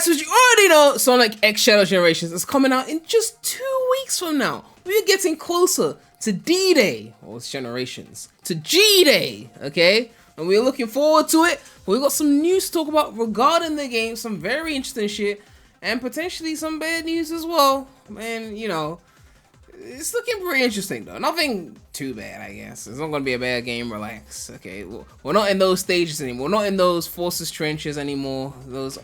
Alright, so you already know Sonic X Shadow Generations is coming out in just 2 weeks from now. We're getting closer to D-Day, or it's Generations, to G-Day, okay? And we're looking forward to it. We've got some news to talk about regarding the game, some very interesting shit, and potentially some bad news as well. And, you know, it's looking pretty interesting though. Nothing too bad, I guess. It's not going to be a bad game, relax, okay? We're not in those stages anymore. We're not in those Forces trenches anymore, those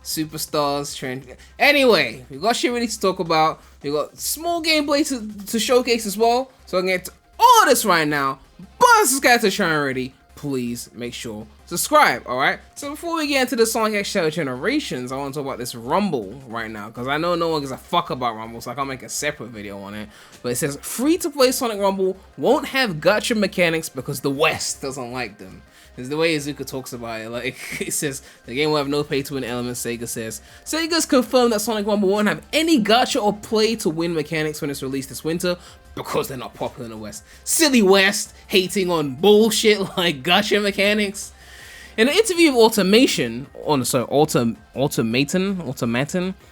Superstars trench. Anyway, we got shit ready to talk about. We got small gameplay to showcase as well. So I can get to all this right now. But subscribe to the channel already. Please make sure subscribe, alright? So before we get into the Sonic X Shadow Generations, I want to talk about this Rumble right now, because I know no one gives a fuck about Rumble, so I can't make a separate video on it. But it says, free-to-play Sonic Rumble won't have gacha mechanics because the West doesn't like them. It's the way Izuka talks about it. Like, it says, the game will have no pay-to-win elements, Sega says. Sega's confirmed that Sonic Rumble won't have any gacha or play-to-win mechanics when it's released this winter, because they're not popular in the West. Silly West, hating on bullshit like gacha mechanics. In an interview with Automaton,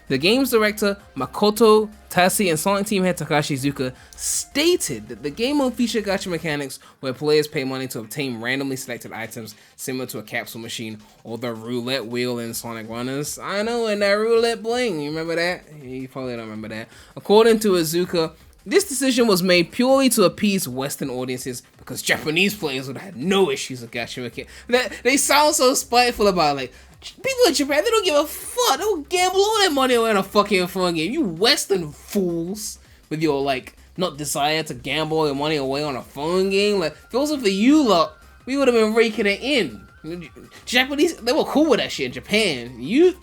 the game's director Makoto Tasi and Sonic team head Takashi Iizuka stated that the game will feature gacha mechanics where players pay money to obtain randomly selected items similar to a capsule machine or the roulette wheel in Sonic Runners. I know, and that roulette bling, you remember that? You probably don't remember that. According to Iizuka, this decision was made purely to appease Western audiences because Japanese players would have had no issues with gacha mechanics. They sound so spiteful about it. Like, people in Japan, they don't give a fuck. They'll gamble all their money away on a fucking phone game. You Western fools with your, like, not desire to gamble all your money away on a phone game. Like, if it wasn't for you lot, we would have been raking it in. Japanese, they were cool with that shit in Japan. You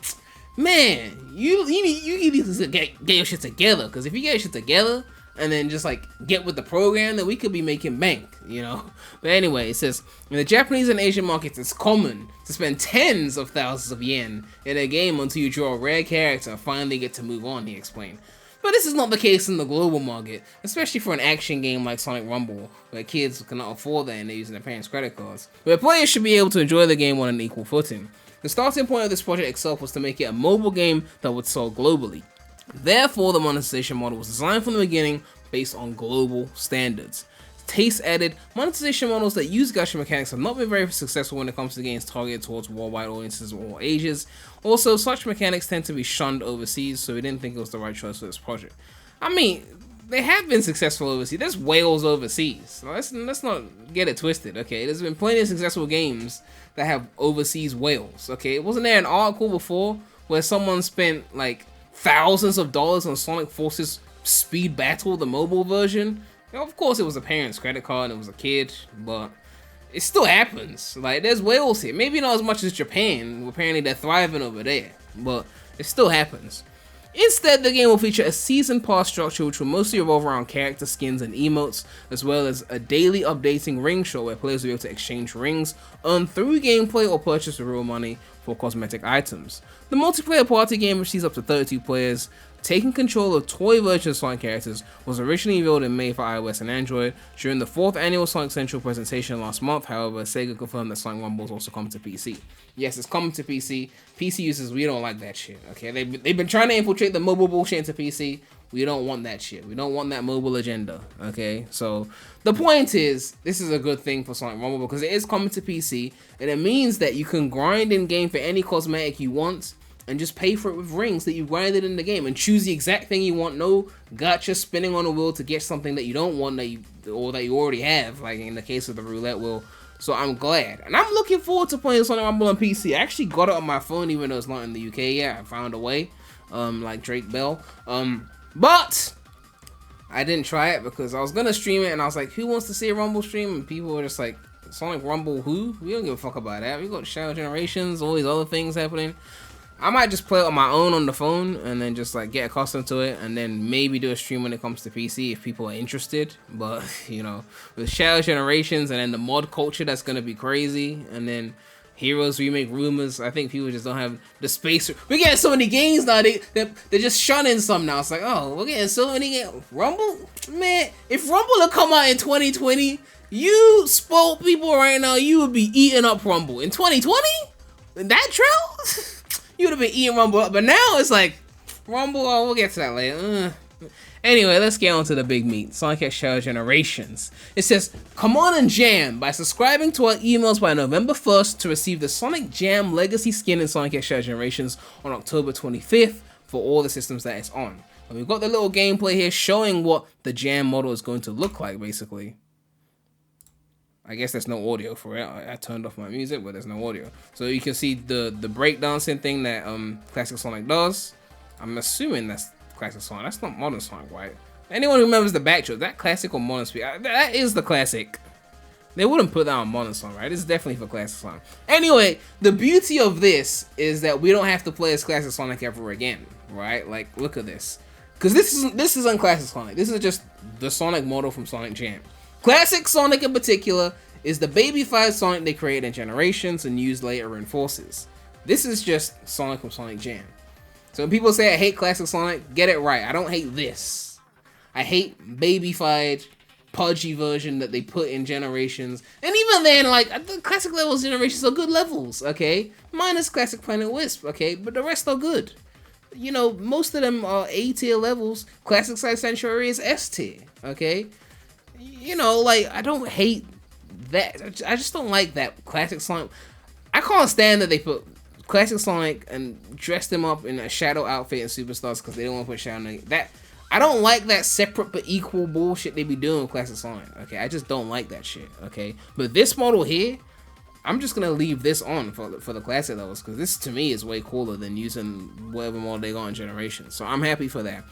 need to get your shit together. Because if you get your shit together, and then just like get with the program, then we could be making bank, you know. But anyway, it says in the Japanese and Asian markets, it's common to spend tens of thousands of yen in a game until you draw a rare character and finally get to move on, he explained. But this is not the case in the global market, especially for an action game like Sonic Rumble, where kids cannot afford that and they're using their parents' credit cards, where players should be able to enjoy the game on an equal footing. The starting point of this project itself was to make it a mobile game that would sell globally. Therefore, the monetization model was designed from the beginning based on global standards. Taste added, monetization models that use gacha mechanics have not been very successful when it comes to games targeted towards worldwide audiences of all ages. Also, such mechanics tend to be shunned overseas, so we didn't think it was the right choice for this project. I mean, they have been successful overseas. There's whales overseas. Let's not get it twisted, okay? There's been plenty of successful games that have overseas whales, okay? Wasn't there an article before where someone spent like thousands of dollars on Sonic Forces Speed Battle, the mobile version? You know, of course it was a parent's credit card and it was a kid, but it still happens. Like, there's whales here. Maybe not as much as Japan. Apparently they're thriving over there, but it still happens. Instead, the game will feature a season pass structure which will mostly revolve around character skins and emotes, as well as a daily updating ring show where players will be able to exchange rings, earn through gameplay, or purchase with real money for cosmetic items. The multiplayer party game, which sees up to 32 players, taking control of toy versions of Sonic characters, was originally revealed in May for iOS and Android during the 4th annual Sonic Central presentation last month. However, Sega confirmed that Sonic Rumble is also coming to PC. Yes, it's coming to PC. PC users, we don't like that shit, okay? They've been trying to infiltrate the mobile bullshit into PC. We don't want that shit. We don't want that mobile agenda, okay? So, the point is, this is a good thing for Sonic Rumble because it is coming to PC, and it means that you can grind in-game for any cosmetic you want, and just pay for it with rings that you grinded in the game and choose the exact thing you want. No gotcha spinning on a wheel to get something that you don't want that you already have, like in the case of the roulette wheel. So I'm glad. And I'm looking forward to playing Sonic Rumble on PC. I actually got it on my phone even though it's not in the UK yet. I found a way, like Drake Bell. But I didn't try it because I was gonna stream it and I was like, who wants to see a Rumble stream? And people were just like, Sonic Rumble who? We don't give a fuck about that. We got Shadow Generations, all these other things happening. I might just play it on my own on the phone and then just like get accustomed to it and then maybe do a stream when it comes to PC if people are interested. But, you know, with Shadow Generations and then the mod culture, that's going to be crazy. And then Heroes Remake rumors, I think people just don't have the space. We're getting so many games now, they're just shunning some now. It's like, oh, we're getting so many games. Rumble? Man, if Rumble had come out in 2020, you spoiled people right now, you would be eating up Rumble. In 2020? In that trail? You would have been eating Rumble up, but now it's like, Rumble, oh, we'll get to that later. Anyway, let's get on to the big meat. Sonic X Shadow Generations. It says, come on and jam by subscribing to our emails by November 1st to receive the Sonic Jam Legacy skin in Sonic X Shadow Generations on October 25th for all the systems that it's on. And we've got the little gameplay here showing what the Jam model is going to look like, basically. I guess there's no audio for it. I turned off my music, but there's no audio. So you can see the breakdancing thing that Classic Sonic does. I'm assuming that's Classic Sonic. That's not Modern Sonic, right? Anyone who remembers the backdrop, that Classic or Modern Speed, that is the Classic. They wouldn't put that on Modern Sonic, right? This is definitely for Classic Sonic. Anyway, the beauty of this is that we don't have to play as Classic Sonic ever again, right? Like, look at this. Because this isn't Classic Sonic. This is just the Sonic model from Sonic Jam. Classic Sonic in particular is the baby-fied Sonic they created in Generations and used later in Forces. This is just Sonic from Sonic Jam. So when people say I hate Classic Sonic, get it right. I don't hate this. I hate baby-fied, pudgy version that they put in Generations. And even then, like, the classic levels Generations are good levels, okay? Minus Classic Planet Wisp, okay? But the rest are good. You know, most of them are A-tier levels. Classic Side Sanctuary is S-tier, okay? You know, like, I don't hate that. I just don't like that Classic Sonic. I can't stand that they put Classic Sonic and dressed him up in a Shadow outfit in Superstars because they don't want to put Shadow in that. I don't like that separate but equal bullshit they be doing with Classic Sonic, okay? I just don't like that shit, okay? But this model here, I'm just going to leave this on for the Classic levels because this, to me, is way cooler than using whatever model they got in Generations. So I'm happy for that.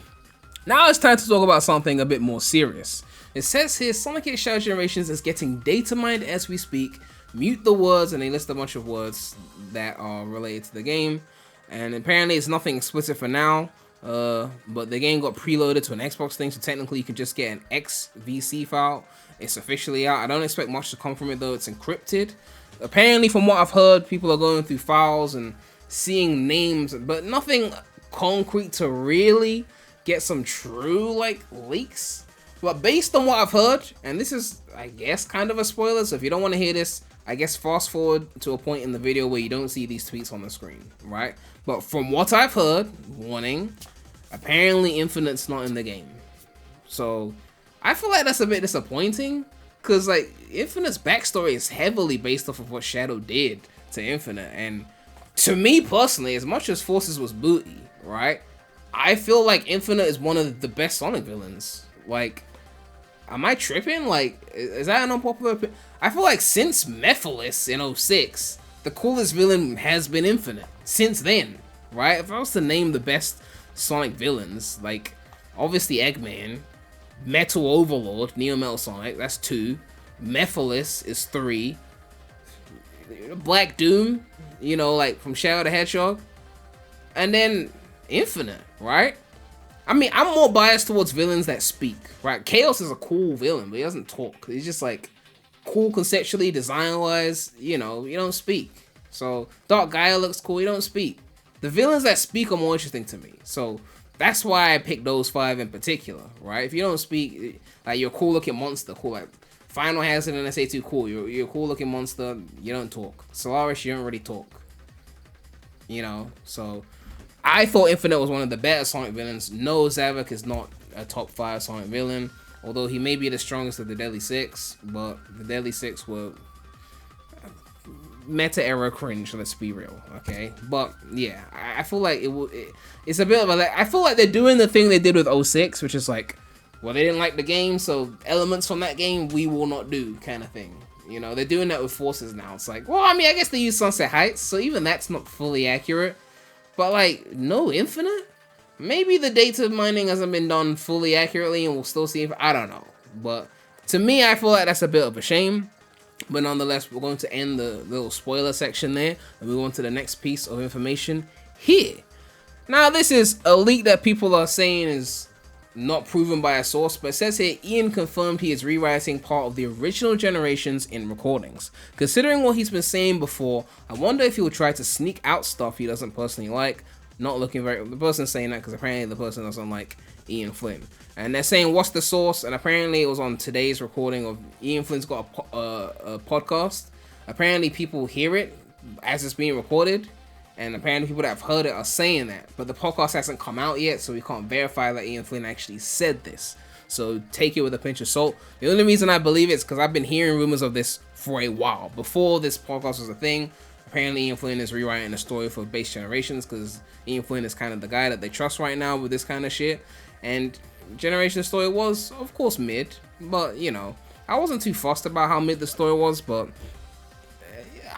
Now it's time to talk about something a bit more serious. It says here, Sonic X Shadow Generations is getting data mined as we speak. Mute the words, and they list a bunch of words that are related to the game. And apparently it's nothing explicit for now, but the game got preloaded to an Xbox thing, so technically you can just get an XVC file. It's officially out. I don't expect much to come from it though. It's encrypted. Apparently, from what I've heard, people are going through files and seeing names, but nothing concrete to really get some true, like, leaks. But based on what I've heard, and this is, I guess, kind of a spoiler, so if you don't want to hear this, I guess fast forward to a point in the video where you don't see these tweets on the screen, right? But from what I've heard, warning, apparently Infinite's not in the game. So I feel like that's a bit disappointing, because, like, Infinite's backstory is heavily based off of what Shadow did to Infinite, and to me personally, as much as Forces was booty, right, I feel like Infinite is one of the best Sonic villains. Like, am I tripping? Like, is that an unpopular opinion? I feel like since Mephiles in 06, the coolest villain has been Infinite. Since then, right? If I was to name the best Sonic villains, like, obviously Eggman, Metal Overlord, Neo Metal Sonic, that's 2. Mephiles is 3. Black Doom, you know, like, from Shadow the Hedgehog. And then Infinite, right? I mean, I'm more biased towards villains that speak, right? Chaos is a cool villain, but he doesn't talk. He's just, like, cool conceptually, design-wise, you know, you don't speak. So, Dark Gaia looks cool, you don't speak. The villains that speak are more interesting to me. So, that's why I picked those 5 in particular, right? If you don't speak, like, you're a cool-looking monster, cool, like, Final Hazard and SA2, cool. You're a cool-looking monster, you don't talk. Solaris, you don't really talk. You know, so I thought Infinite was one of the better Sonic villains. No, Zavok is not a top 5 Sonic villain, although he may be the strongest of the Deadly Six, but the Deadly Six were meta era cringe, let's be real, okay? But yeah, I feel like it's a bit of a, I feel like they're doing the thing they did with 06, which is like, well, they didn't like the game, so elements from that game we will not do, kind of thing. You know, they're doing that with Forces now. It's like, well, I mean, I guess they use Sunset Heights, so even that's not fully accurate. But, like, no Infinite? Maybe the data mining hasn't been done fully accurately and we'll still see if, I don't know. But to me, I feel like that's a bit of a shame. But nonetheless, we're going to end the little spoiler section there and move on to the next piece of information here. Now, this is a leak that people are saying is not proven by a source, but it says here, Ian confirmed he is rewriting part of the original Generations in recordings. Considering what he's been saying before, I wonder if he will try to sneak out stuff he doesn't personally like. Not looking very, the person's saying that because apparently the person doesn't like Ian Flynn. And they're saying, what's the source? And apparently it was on today's recording of Ian Flynn's got a podcast. Apparently people hear it as it's being recorded. And apparently people that have heard it are saying that. But the podcast hasn't come out yet, so we can't verify that Ian Flynn actually said this. So take it with a pinch of salt. The only reason I believe it is because I've been hearing rumors of this for a while. Before this podcast was a thing, apparently Ian Flynn is rewriting the story for Base Generations because Ian Flynn is kind of the guy that they trust right now with this kind of shit. And Generations story was, of course, mid. But, you know, I wasn't too fussed about how mid the story was, but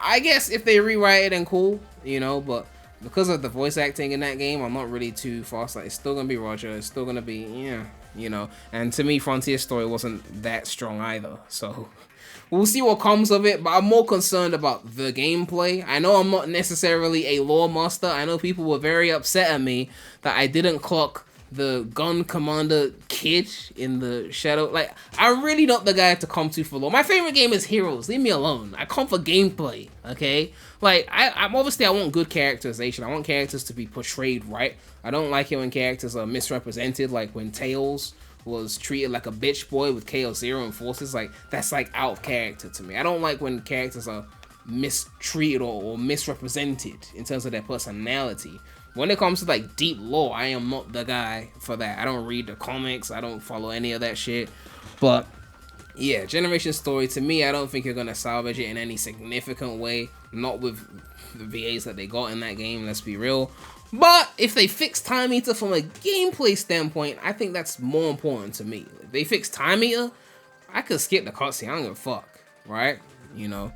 I guess if they rewrite it, then cool, you know, but because of the voice acting in that game, I'm not really too fussed. Like, it's still gonna be Roger, it's still gonna be, yeah, you know, and to me, Frontier's story wasn't that strong either, so we'll see what comes of it, but I'm more concerned about the gameplay. I know I'm not necessarily a lore master. I know people were very upset at me that I didn't clock the gun commander kid in the shadow. Like, I'm really not the guy to come to for lore. My favorite game is Heroes. Leave me alone. I come for gameplay, okay? Like, I'm obviously, I want good characterization. I want characters to be portrayed right. I don't like it when characters are misrepresented, like when Tails was treated like a bitch boy with Chaos Zero and Forces. Like, that's like out of character to me. I don't like when characters are mistreated or misrepresented in terms of their personality. When it comes to like deep lore, I am not the guy for that. I don't read the comics. I don't follow any of that shit. But yeah, Generation Story, to me, I don't think you're going to salvage it in any significant way. Not with the VAs that they got in that game, let's be real. But if they fix Time Eater from a gameplay standpoint, I think that's more important to me. If they fix Time Eater, I could skip the cutscene. I don't give a fuck, right? You know.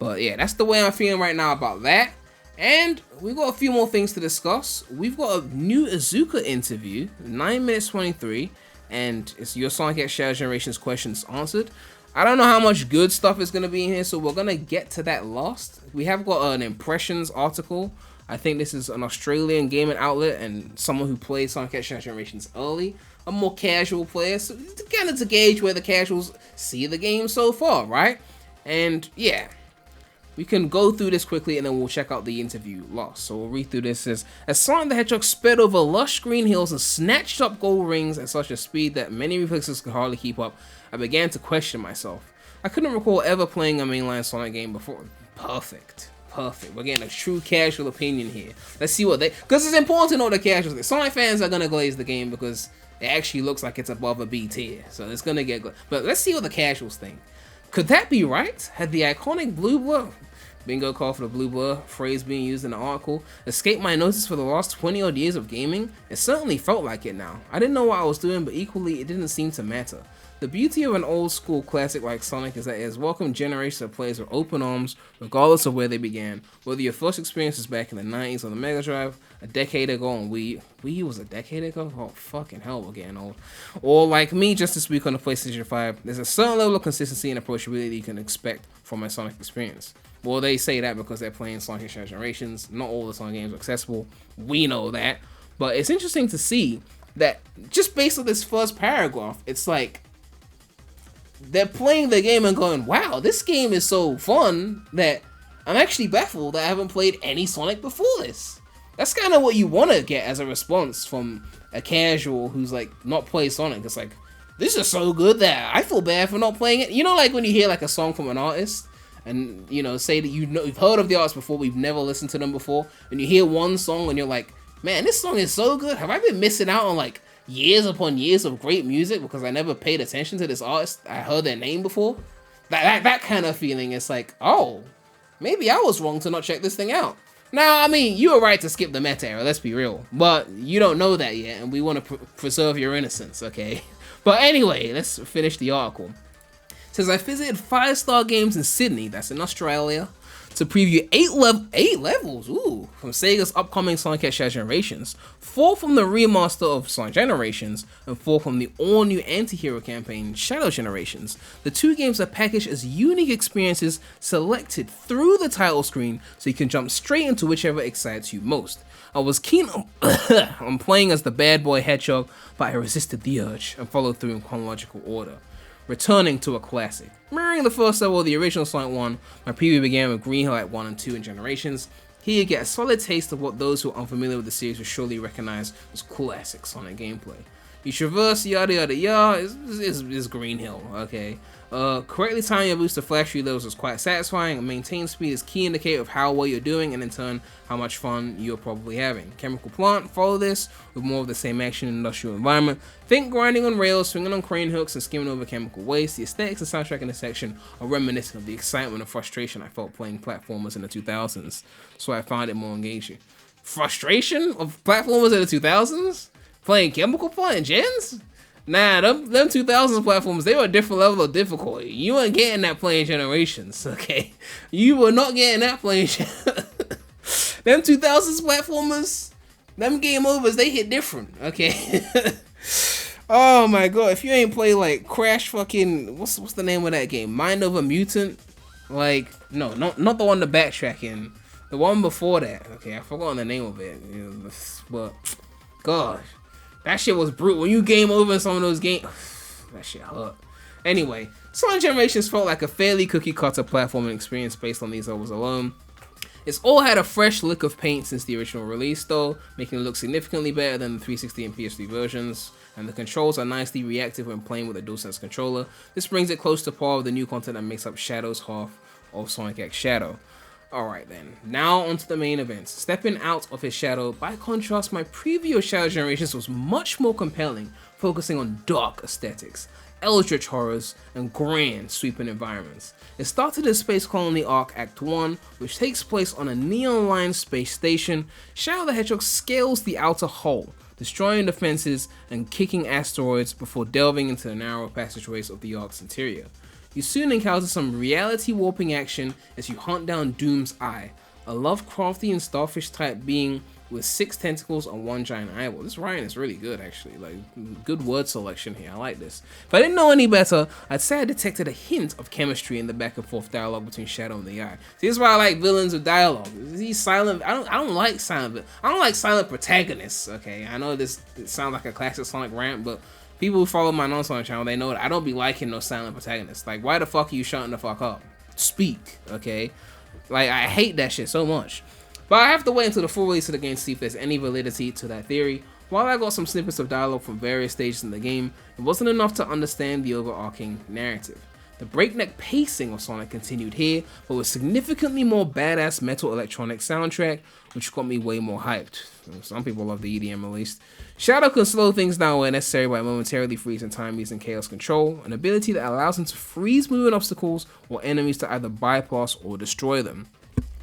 But yeah, that's the way I'm feeling right now about that. And we've got a few more things to discuss. We've got a new Azuka interview, 9 minutes 23, and it's your Sonic X Shadow Generations questions answered. I don't know how much good stuff is going to be in here, so we're going to get to that last. We have got an impressions article. I think this is an Australian gaming outlet and someone who plays Sonic X Shadow Generations early, a more casual player, so kind of to gauge where the casuals see the game so far, right? And yeah, we can go through this quickly and then we'll check out the interview last. So we'll read through this. As Sonic the Hedgehog sped over lush green hills and snatched up gold rings at such a speed that many reflexes could hardly keep up, I began to question myself. I couldn't recall ever playing a mainline Sonic game before. Perfect. We're getting a true casual opinion here. Let's see what they... Because it's important to know the casuals. The Sonic fans are going to glaze the game because it actually looks like it's above a B tier. So it's going to get... But let's see what the casuals think. Could that be right? Had the iconic blue blur... Bingo call for the blue blur phrase being used in the article escaped my notice for the last 20 odd years of gaming? It certainly felt like it now. I didn't know what I was doing, but equally it didn't seem to matter. The beauty of an old school classic like Sonic is that it has welcomed generations of players with open arms, regardless of where they began. Whether your first experience is back in the 90s on the Mega Drive, a decade ago on Wii U was a decade ago? Oh fucking hell, we're getting old. Or like me just this week on the PlayStation 5, there's a certain level of consistency and approachability you can expect from my Sonic experience. Well, they say that because they're playing Sonic Shadow Generations. Not all the Sonic games are accessible. We know that. But it's interesting to see that just based on this first paragraph, it's like they're playing the game and going, wow, this game is so fun that I'm actually baffled that I haven't played any Sonic before this. That's kind of what you want to get as a response from a casual who's like not played Sonic. It's like, this is so good that I feel bad for not playing it. You know, like when you hear like a song from an artist and, you know, say that you've heard of the artist before, but you've never listened to them before, and you hear one song and you're like, man, this song is so good. Have I been missing out on like years upon years of great music because I never paid attention to this artist? I heard their name before. That kind of feeling. It's like, oh, maybe I was wrong to not check this thing out. Now, I mean, you were right to skip the meta era, let's be real, but you don't know that yet, and we want to preserve your innocence, okay? But anyway, let's finish the article. It says, I visited 5-star games in Sydney, that's in Australia, to preview 8 levels, ooh, from Sega's upcoming Sonic X Shadow Generations, 4 from the remaster of Sonic Generations, and 4 from the all-new anti-hero campaign, Shadow Generations. The 2 games are packaged as unique experiences selected through the title screen, so you can jump straight into whichever excites you most. I was keen on playing as the bad boy Hedgehog, but I resisted the urge and followed through in chronological order, returning to a classic. Mirroring the first level of the original Sonic 1, my preview began with Green Hill at 1 and 2 in Generations. Here you get a solid taste of what those who are unfamiliar with the series will surely recognize as classic Sonic gameplay. You traverse yada yada yada. It's Green Hill, okay. Correctly timing your boost to flash levels is quite satisfying. Maintain speed is key indicator of how well you're doing, and in turn, how much fun you're probably having. Chemical Plant, follow this with more of the same action in an industrial environment. Think grinding on rails, swinging on crane hooks, and skimming over chemical waste. The aesthetics and soundtrack in this section are reminiscent of the excitement and frustration I felt playing platformers in the 2000s, so I found it more engaging. Frustration of platformers in the 2000s? Playing Chemical Plant and Gens? Nah, them 2000s platforms, they were a different level of difficulty. You weren't getting that playing Generations, okay? You were not getting that playing them 2000s platformers, them game overs, they hit different, okay? Oh my god, if you ain't played like Crash fucking, what's the name of that game? Mind of a Mutant? Like, no, not the one to backtrack in. The one before that, okay, I forgot the name of it. But, gosh. That shit was brutal. When you game over in some of those games, that shit hurt. Anyway, Sonic Generations felt like a fairly cookie-cutter platforming experience based on these levels alone. It's all had a fresh lick of paint since the original release though, making it look significantly better than the 360 and PS3 versions, and the controls are nicely reactive when playing with a DualSense controller. This brings it close to par with the new content that makes up Shadow's half of Sonic X Shadow. Alright then, now onto the main event. Stepping out of his shadow, by contrast, my previous Shadow Generations was much more compelling, focusing on dark aesthetics, eldritch horrors, and grand sweeping environments. It started in Space Colony Arc Act 1, which takes place on a neon-lined space station. Shadow the Hedgehog scales the outer hull, destroying defenses and kicking asteroids before delving into the narrow passageways of the Ark's interior. You soon encounter some reality warping action as you hunt down Doom's Eye, a Lovecraftian starfish type being with 6 tentacles and 1 giant eyeball. This writing is really good actually, like good word selection here, I like this. If I didn't know any better, I'd say I detected a hint of chemistry in the back and forth dialogue between Shadow and the Eye. See, this is why I like villains with dialogue. These silent, I don't like silent protagonists, okay? I know it sounds like a classic Sonic rant, but people who follow my non-Sonic channel, they know that I don't be liking those silent protagonists. Like, why the fuck are you shutting the fuck up? Speak, okay? Like, I hate that shit so much. But I have to wait until the full release of the game to see if there's any validity to that theory. While I got some snippets of dialogue from various stages in the game, it wasn't enough to understand the overarching narrative. The breakneck pacing of Sonic continued here, but with significantly more badass metal electronic soundtrack, which got me way more hyped. Some people love the EDM at least. Shadow can slow things down where necessary by momentarily freezing time using Chaos Control, an ability that allows him to freeze moving obstacles or enemies to either bypass or destroy them.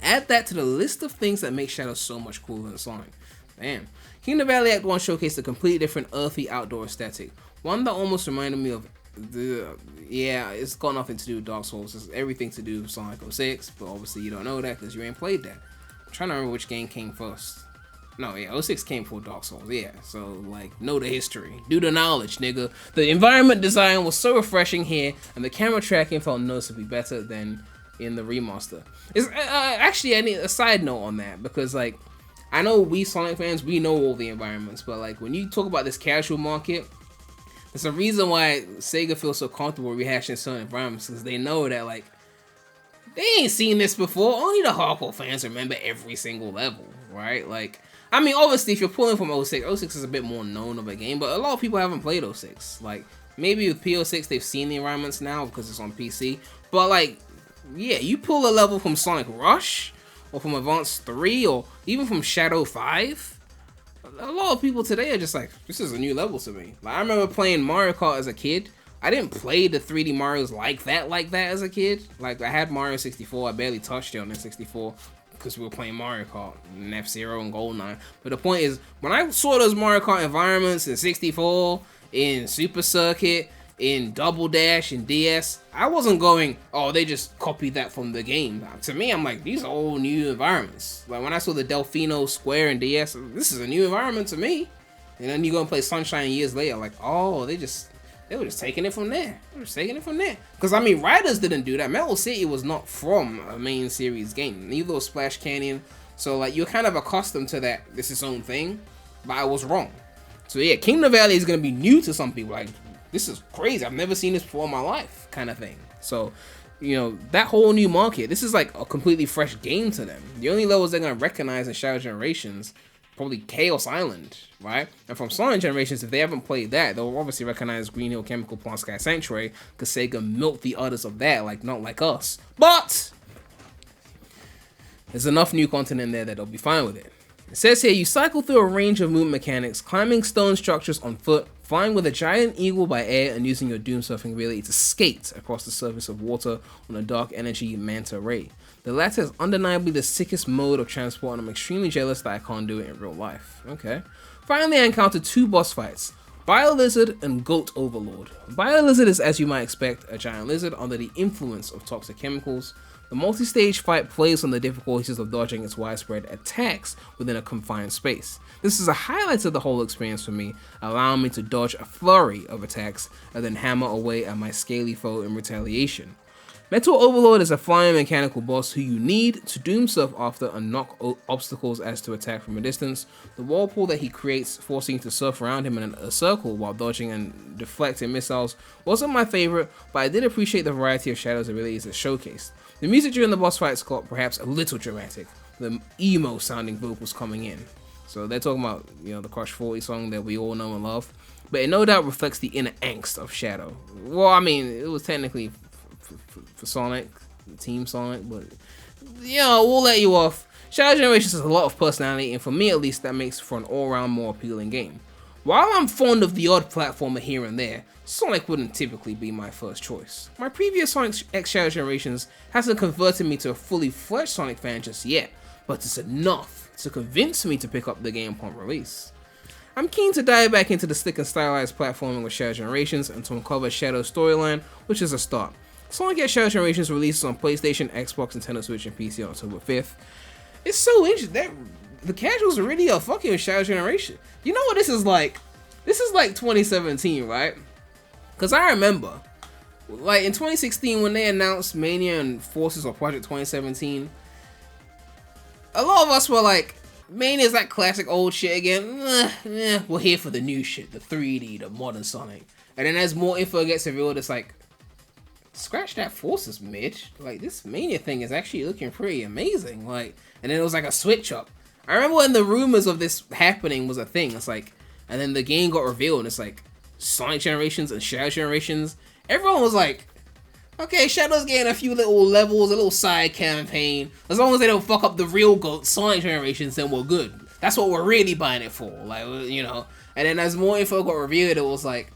Add that to the list of things that make Shadow so much cooler than Sonic. Damn. Kingdom Valley Act 1 showcased a completely different earthy outdoor aesthetic, one that almost reminded me of it's got nothing to do with Dark Souls, it's everything to do with Sonic 06, but obviously you don't know that because you ain't played that. I'm trying to remember which game came first. No, yeah, 06 came before Dark Souls, yeah, so like, know the history, do the knowledge, nigga. The environment design was so refreshing here, and the camera tracking felt noticeably better than in the remaster. It's actually, I need a side note on that, because like, I know we Sonic fans, we know all the environments, but like, when you talk about this casual market, there's a reason why Sega feels so comfortable rehashing certain environments, because they know that like, they ain't seen this before. Only the hardcore fans remember every single level, right? Like, I mean, obviously, if you're pulling from 06, 06 is a bit more known of a game, but a lot of people haven't played 06. Like, maybe with P06, they've seen the environments now because it's on PC, but like, yeah, you pull a level from Sonic Rush, or from Advance 3, or even from Shadow 5, a lot of people today are just like, this is a new level to me. Like, I remember playing Mario Kart as a kid. I didn't play the 3D Marios like that as a kid. Like, I had Mario 64, I barely touched it on the 64, because we were playing Mario Kart, and F-Zero, and GoldenEye. But the point is, when I saw those Mario Kart environments in 64, in Super Circuit, in Double Dash, and DS, I wasn't going, oh, they just copied that from the game. To me, I'm like, these are all new environments. Like, when I saw the Delfino Square in DS, this is a new environment to me. And then you go and play Sunshine years later, like, oh, they were just taking it from there. Because, I mean, Riders didn't do that. Metal City was not from a main series game. Neither was Splash Canyon. So, like, you're kind of accustomed to that. This is its own thing. But I was wrong. So, yeah, Kingdom Valley is going to be new to some people. Like, this is crazy. I've never seen this before in my life, kind of thing. So, you know, that whole new market, this is like a completely fresh game to them. The only levels they're going to recognize in Shadow Generations probably Chaos Island, right? And from Sonic Generations, if they haven't played that, they'll obviously recognize Green Hill Chemical Plant Sky Sanctuary, because Sega milked the others of that, like not like us. But there's enough new content in there that they'll be fine with it. It says here, you cycle through a range of movement mechanics, climbing stone structures on foot, flying with a giant eagle by air, and using your doom surfing ability to skate across the surface of water on a dark energy manta ray. The latter is undeniably the sickest mode of transport, and I'm extremely jealous that I can't do it in real life. Okay. Finally, I encountered two boss fights, Bio-Lizard and Goat Overlord. Bio-Lizard is, as you might expect, a giant lizard under the influence of toxic chemicals. The multi-stage fight plays on the difficulties of dodging its widespread attacks within a confined space. This is a highlight of the whole experience for me, allowing me to dodge a flurry of attacks and then hammer away at my scaly foe in retaliation. Metal Overlord is a flying mechanical boss who you need to doom surf after and knock obstacles as to attack from a distance. The whirlpool that he creates, forcing you to surf around him in a circle while dodging and deflecting missiles, wasn't my favorite, but I did appreciate the variety of Shadow's abilities it showcased. The music during the boss fights got perhaps a little dramatic, the emo sounding vocals coming in. So they're talking about, you know, the Crush 40 song that we all know and love, but it no doubt reflects the inner angst of Shadow. Well, I mean, it was technically for Sonic, Team Sonic, but you know, we'll let you off. Shadow Generations has a lot of personality, and for me at least, that makes for an all-round more appealing game. While I'm fond of the odd platformer here and there, Sonic wouldn't typically be my first choice. My previous Sonic X Shadow Generations hasn't converted me to a fully fledged Sonic fan just yet, but it's enough to convince me to pick up the game upon release. I'm keen to dive back into the slick and stylized platforming with Shadow Generations and to uncover Shadow's storyline, which is a start. Sonic X Shadow Generations releases on PlayStation, Xbox, Nintendo Switch, and PC on October 5th. It's so interesting that the casuals are really fucking with Shadow Generation. You know what this is like? This is like 2017, right? Because I remember, like in 2016 when they announced Mania and Forces or Project 2017, a lot of us were like, Mania is that classic old shit again. We're here for the new shit, the 3D, the modern Sonic. And then as more info gets revealed, it's like, scratch that Forces, Mitch. Like, this Mania thing is actually looking pretty amazing. Like, and then it was like a switch up. I remember when the rumors of this happening was a thing. It's like, and then the game got revealed, and it's like Sonic Generations and Shadow Generations. Everyone was like, okay, Shadow's getting a few little levels, a little side campaign. As long as they don't fuck up the real GOAT Sonic Generations, then we're good. That's what we're really buying it for. Like, you know. And then as more info got revealed, it was like,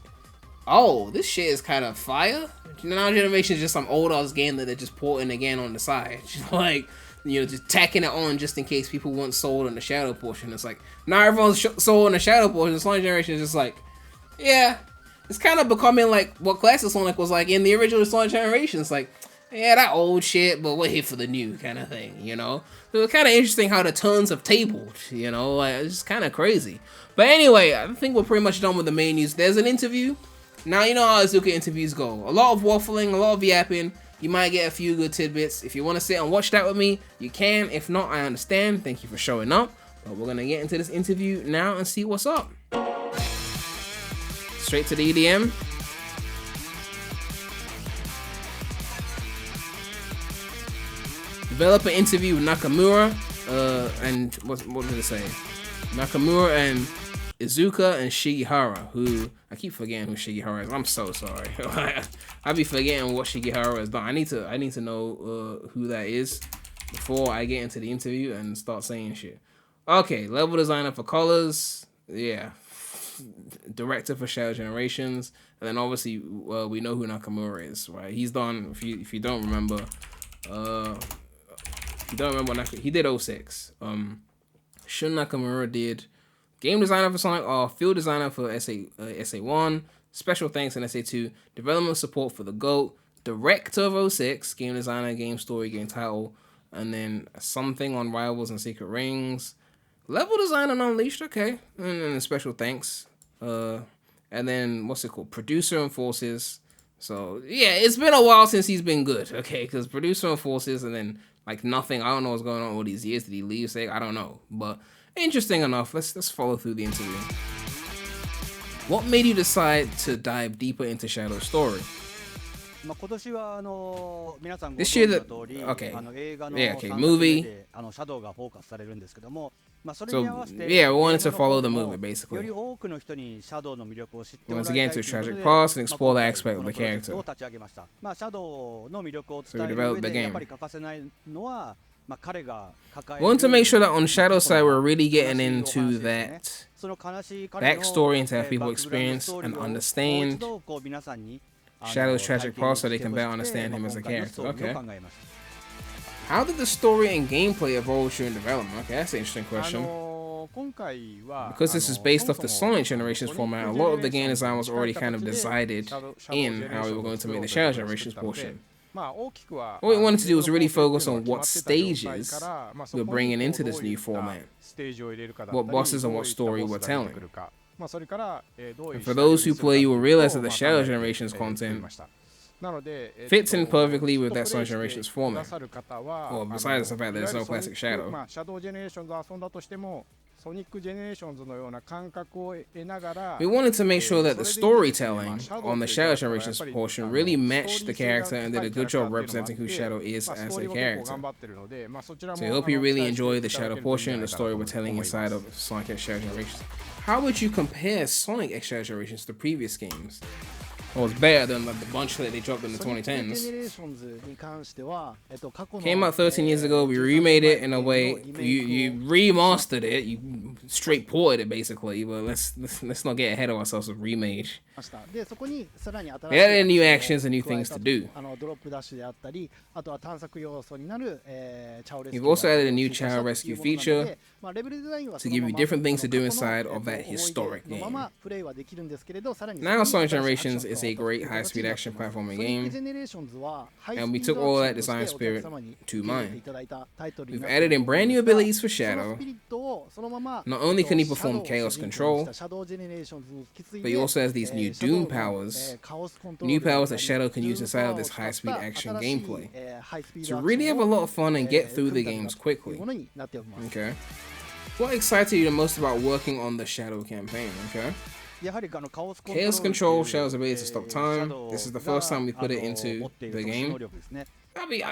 oh, this shit is kind of fire. Now Generation is just some old ass game that they're just porting again on the side. Like, you know, just tacking it on just in case people weren't sold on the Shadow portion. It's like, now everyone's sold on the Shadow portion. Sonic Generation is just like, yeah, it's kind of becoming like what classic Sonic was like in the original Sonic Generation. It's like, yeah, that old shit, but we're here for the new kind of thing, you know? So it's kind of interesting how the turns have tabled, you know? Like, it's just kind of crazy. But anyway, I think we're pretty much done with the main news. There's an interview. Now, you know how Azuka interviews go. A lot of waffling, a lot of yapping. You might get a few good tidbits. If you want to sit and watch that with me, you can. If not, I understand. Thank you for showing up. But we're going to get into this interview now and see what's up. Straight to the EDM. Developer interview with Nakamura. And what did it say? Nakamura and Izuka and Shigehara, who I keep forgetting who Shigehara is. I'm so sorry. I be forgetting what Shigehara has done. I need to know who that is before I get into the interview and start saying shit. Okay, level designer for Colors, yeah, director for Shadow Generations, and then obviously we know who Nakamura is, right? He's done. If you don't remember, he did 06. Shun Nakamura did game designer for Sonic, field designer for SA1, special thanks in SA2, development support for the GOAT, director of 06, game designer, game story, game title, and then something on Rivals and Secret Rings, level design on Unleashed, okay, and then special thanks, and then what's it called, producer and Forces. So yeah, it's been a while since he's been good, okay, because producer and Forces, and then like nothing. I don't know what's going on all these years. Did he leave? Say I don't know, but interesting enough. Let's follow through the interview. What made you decide to dive deeper into Shadow's story? This year, movie. So yeah, we wanted to follow the movement basically. より多くの人にシャドウの魅力を知ってもらい Once たい again, とい to うこと tragic で、 past and explore the 今回 aspect こ of の the プロジェク character. トを立ち上げました。シャドウの魅力を伝 So え we る developed 上 the でやっ game. ぱり欠かせないのは、彼が抱え We る want to make sure that on Shadow side we're really 悲 getting しいお話 into ですね。 that その悲しい彼の backstory and to have people バックグラウンド experience ストーリ and ーをもう一 understand 度こう皆さんに Shadow's tragic 体験 past so they して can ほ better しくて understand him as a 今回のス character. トーリー Okay. を考えました。 How did the story and gameplay evolve during development? Okay, that's an interesting question. 今回は Because this is based off the Sonic Generations format, a lot of the game design was already kind of decided in how we were going to make the Shadow Generations portion. What we wanted to do was really focus on what stages we're bringing into this new format, what bosses and what story we're telling. And for those who play, you will realize that the Shadow Generations content fits in perfectly with that Sonic Generations format. Well, besides the fact that there's no classic Shadow. シャドウジェネレーションズを遊んだとしてもソニックジェネレーションズのような感覚を得ながら We wanted to make sure that the storytelling on the Shadow Generations portion really matched the character and did a good job representing who Shadow is as a character. So I hope you really enjoy the Shadow portion and the story we're telling inside of Sonic X Shadow Generations. How would you compare Sonic X Shadow Generations to previous games? Well, it's better than like the bunch that they dropped in the 2010s. Came out 13 years ago. We remade it in a way. You remastered it. You straight ported it basically. But let's not get ahead of ourselves with remade. We added new actions and new things to do. We've also added a new child rescue feature to give you different things to do inside of that historic game. Now Sonic Generations is a great high-speed action platforming game, and we took all that design spirit to mind. We've added in brand new abilities for Shadow. Not only can he perform Chaos Control, but he also has these new Doom powers, new powers that Shadow can use inside of this high-speed action gameplay. So really have a lot of fun and get through the games quickly. Okay. What excited you the most about working on the Shadow campaign? Okay. Chaos Control, Shadow's ability to stop time. This is the first time we put it into the game. I mean,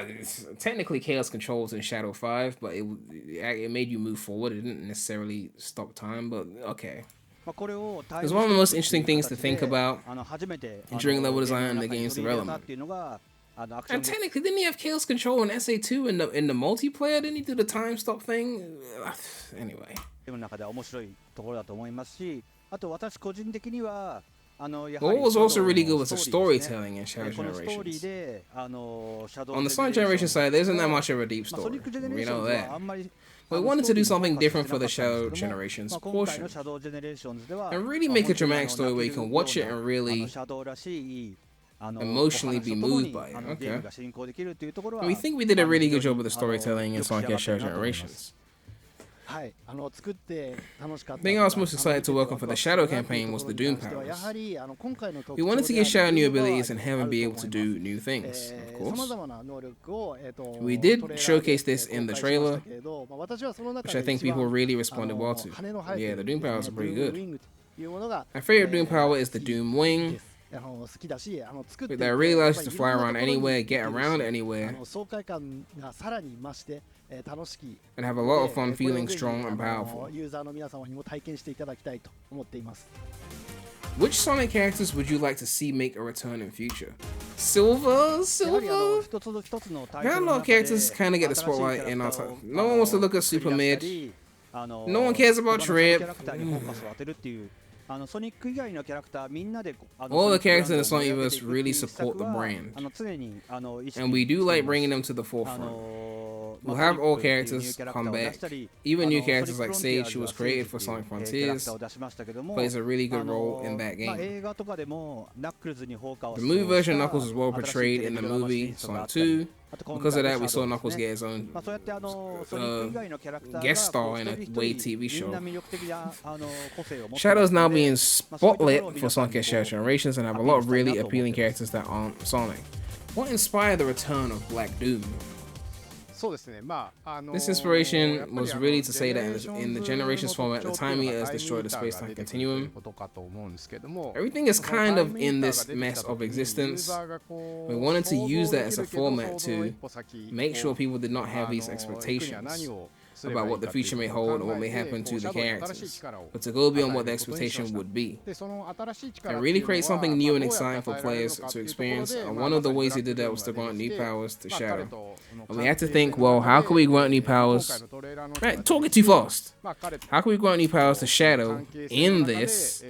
technically Chaos Control's in Shadow 5, but it made you move forward. It didn't necessarily stop time, but okay. It's one of the most interesting things to think about during level design and the game's development. And technically, didn't he have Chaos Control in SA2 in the multiplayer? Didn't he do the time stop thing? Anyway. What was also really good was the storytelling in Shadow Generations. On the Sonic Generation side, there isn't that much of a deep story. We know that. But we wanted to do something different for the Shadow Generations portion. And really make a dramatic story where you can watch it and really emotionally be moved by it. Okay. And we think we did a really good job with the storytelling in Sonic X Shadow Generations. The thing I was most excited to work on for the Shadow campaign was the Doom powers. We wanted to give Shadow new abilities and have him be able to do new things, of course. We did showcase this in the trailer, which I think people really responded well to. Yeah, the Doom powers are pretty good. My favorite Doom power is the Doom Wing. That really allows you to fly around anywhere, get around anywhere, and have a lot of fun feeling strong and powerful. Which Sonic characters would you like to see make a return in future? Silver? Silver? There are a lot of characters kind of get the spotlight in our time. No one wants to look at Super Mid. No one cares about Trip. All the characters in the Sonic universe really support the brand, and we do like bringing them to the forefront. We'll have all characters come back, even new characters like Sage, who was created for Sonic Frontiers, plays a really good role in that game. The movie version of Knuckles is well portrayed in the movie Sonic 2. Because of that, we saw Knuckles get his own guest star in a Wade TV show. Shadow is now being spotlit for Sonic X Shadow Generations and have a lot of really appealing characters that aren't Sonic. What inspired the return of Black Doom? This inspiration was really to say that in the Generations format, the time he has destroyed the space-time continuum. Everything is kind of in this mess of existence. We wanted to use that as a format to make sure people did not have these expectations. about what the future may hold and what may happen to the characters, but to go beyond what the expectation would be, and really create something new and exciting for players to experience. And one of the ways they did that was to grant new powers to Shadow. And we had to think, well, how can we grant new powers? Right, talking too fast. How can we grant new powers to Shadow in this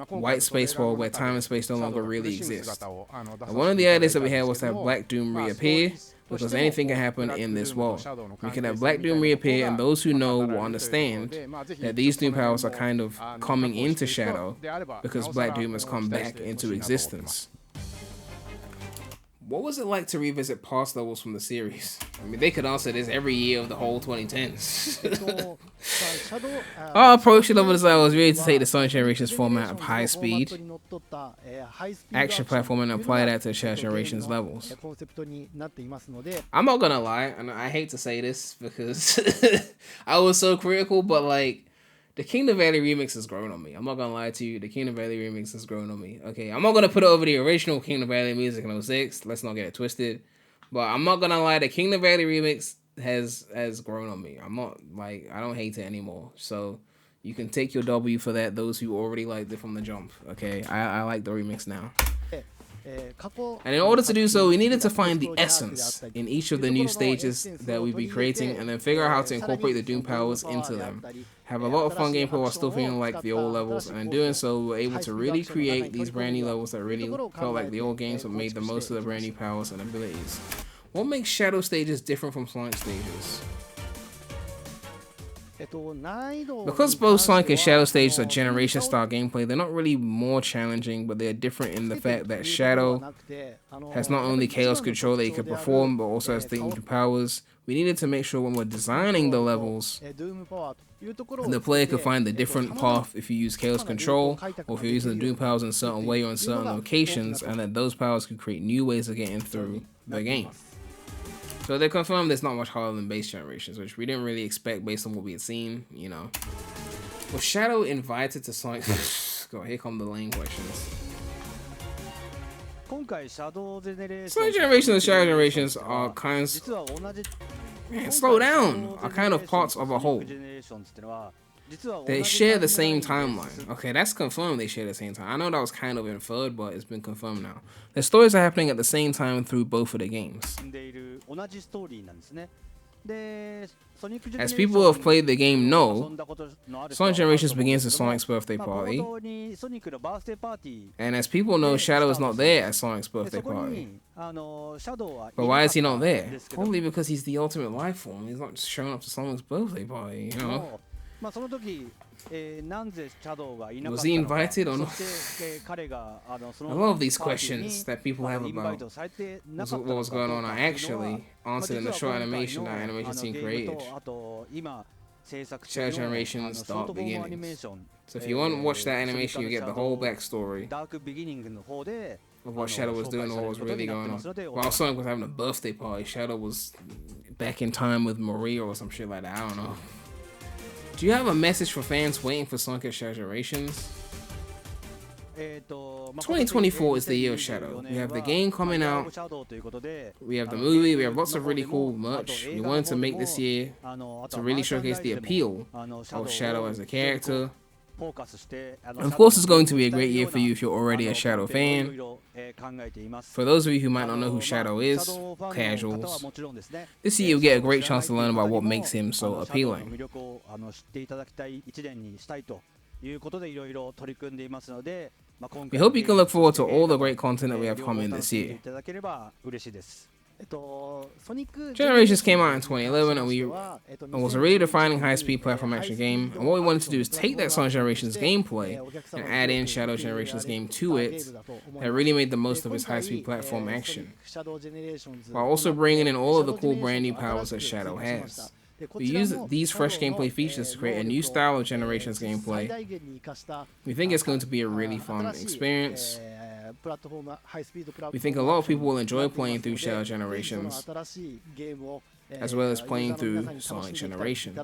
white space world where time and space no longer really exist? And one of the ideas that we had was to have Black Doom reappear, because anything can happen in this world. We can have Black Doom reappear, and those who know will understand that these new powers are kind of coming into Shadow because Black Doom has come back into existence. What was it like to revisit past levels from the series? I mean, they could answer this every year of the whole 2010s. Our approach to level design was really to take the Sonic Generations format of high speed action platform and apply that to Shadow Generations levels. I'm not gonna lie, and I hate to say this because I was so critical, but like, the Kingdom Valley remix has grown on me. I'm not gonna lie to you, the Kingdom Valley remix has grown on me. Okay, I'm not gonna put it over the original Kingdom Valley music in 06. Let's not get it twisted. But I'm not gonna lie, the Kingdom Valley remix has grown on me. I'm not, like, I don't hate it anymore. So you can take your W for that, those who already liked it from the jump. Okay, I like the remix now. And in order to do so, we needed to find the essence in each of the new stages that we'd be creating, and then figure out how to incorporate the Doom powers into them. Have a lot of fun gameplay while still feeling like the old levels, and in doing so, we were able to really create these brand new levels that really felt like the old games, but made the most of the brand new powers and abilities. What makes Shadow stages different from Sonic stages? Because both Sonic and Shadow stages are generation-style gameplay, they're not really more challenging, but they're different in the fact that Shadow has not only Chaos Control that you can perform, but also has the powers. We needed to make sure when we're designing the levels, the player could find the different path if you use Chaos Control, or if you're using the Doom powers in a certain way or in certain locations, and that those powers could create new ways of getting through the game. So they confirmed it's not much harder than base generations, which we didn't really expect based on what we had seen, you know. Was Shadow invited to Sonic? God, here come the lane questions. Sonic Generations and Shadow Generations are kind of... Man, slow down! Are kind of parts of a whole. They share the same timeline. Okay, that's confirmed they share the same time. I know that was kind of inferred, but it's been confirmed now. The stories are happening at the same time through both of the games. As people who have played the game know, Sonic Generations begins at Sonic's birthday party. And as people know, Shadow is not there at Sonic's birthday party. But why is he not there? Probably because he's the ultimate life form. He's not just showing up to Sonic's birthday party, you know? Was he invited or not? A lot of these questions that people have about what was going on are actually answered in the short animation that animation team created. Shadow Generations Dark Beginnings. So if you want to watch that animation, you get the whole backstory of what Shadow was doing or what was really going on. While Sonic was having a birthday party, Shadow was back in time with Maria or some shit like that. I don't know. Do you have a message for fans waiting for Sonic and Shadow Generations? 2024 is the year of Shadow. We have the game coming out, we have the movie, we have lots of really cool merch. We wanted to make this year to really showcase the appeal of Shadow as a character. And of course, it's going to be a great year for you if you're already a Shadow fan. For those of you who might not know who Shadow is, casuals, this year you'll get a great chance to learn about what makes him so appealing. We hope you can look forward to all the great content that we have coming this year. Generations came out in 2011 and was a really defining high-speed platform action game, and what we wanted to do is take that Sonic Generations gameplay and add in Shadow Generations game to it that really made the most of its high-speed platform action, while also bringing in all of the cool brand new powers that Shadow has. We use these fresh gameplay features to create a new style of Generations gameplay. We think it's going to be a really fun experience. We think a lot of people will enjoy playing through Shadow Generations, as well as playing through Sonic Generations.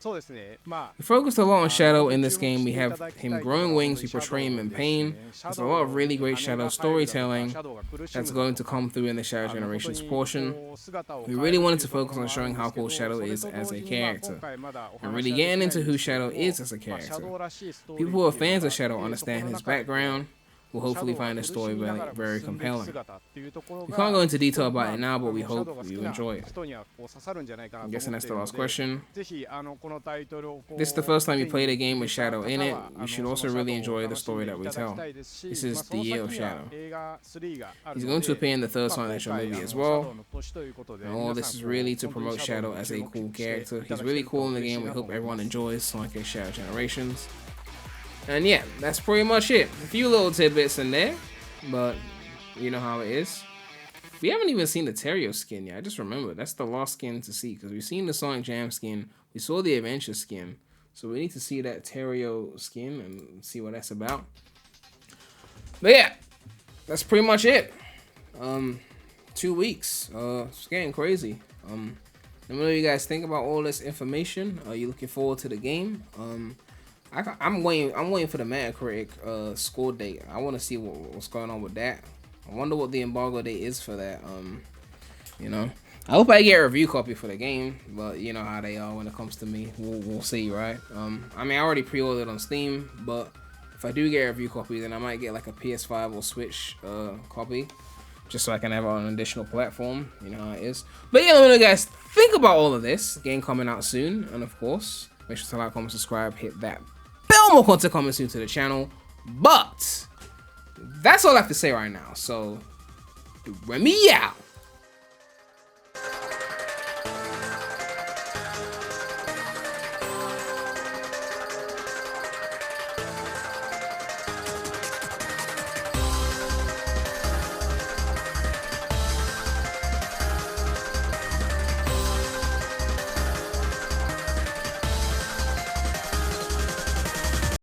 そうですね。ま We focused a lot on あ Shadow in this 注目 game. し We てい have ただきた him いとこ growing ろは wings, we シャド portray him ウ in です pain. ね。シャ There's ド a ウ lot of really great 羽 Shadow が生えるだとか storytelling シャドウが苦し that's むだ going と to か come through in the Shadow 本当 Generations に portion. こう姿を We 変え really るって wanted い to うところ focus も on ある showing んで how すけ cool ど、 Shadow それ is と as 同 a 時にまあ character. 今回まだお And 話 really はでき getting ない into んで who すけど Shadow も、is as a まあシャ character. ドウらしいストーリー People who are っていう fans の of が Shadow でそこ understand の his 中でこう background will シャ hopefully ドウが find the 苦し story みながら very, も very 進んでいく compelling. 姿っていうところ We が can't go into 非常 detail にま about あ it now, but we シャド hope ウが好 you きな enjoy it. 人にはこう刺さるんじゃないかな I'm と思 guessing っ that's てい the るの last で、 question. ぜひこのタイトルをこう This is the first time you 手 played に a game with 入れた Shadow 方 in it. は You should その also シャド really ウを enjoy the 楽しん story で that い we ただき tell. たいですし、 This まあ is そ the の year of 先には Shadow. 映画3があ He's るの going to で、 appear in the third まあ Sonic 今 Action 回 movie シ as ャ well. ドウの年ということで、 And all 皆 this さん is こう really to 本当に promote シャドウ Shadow に as 注 a 目 cool して character. いた He's だけ really ると cool in the 嬉し game. い We なと hope 思い everyone ます。 enjoys Sonic X Shadow Generations. And yeah, that's pretty much it. A few little tidbits in there, but you know how it is. We haven't even seen the Terrio skin yet. I just remembered. That's the last skin to see because we've seen the Sonic Jam skin. We saw the Adventure skin. So we need to see that Terrio skin and see what that's about. But yeah, that's pretty much it. 2 weeks. It's getting crazy. Let me know what you guys think about all this information. Are you looking forward to the game? I'm waiting for the Metacritic score date. I want to see what's going on with that. I wonder what the embargo date is for that. You know, I hope I get a review copy for the game, but you know how they are when it comes to me. We'll see, right? I mean, I already pre-ordered on Steam, but if I do get a review copy, then I might get like a PS5 or Switch copy, just so I can have it on an additional platform. You know how it is. But yeah, let me know what you guys think about all of this. Game coming out soon, and of course, make sure to like, comment, subscribe, hit that bell. More content coming soon to the channel. But that's all I have to say right now. So, Premy out.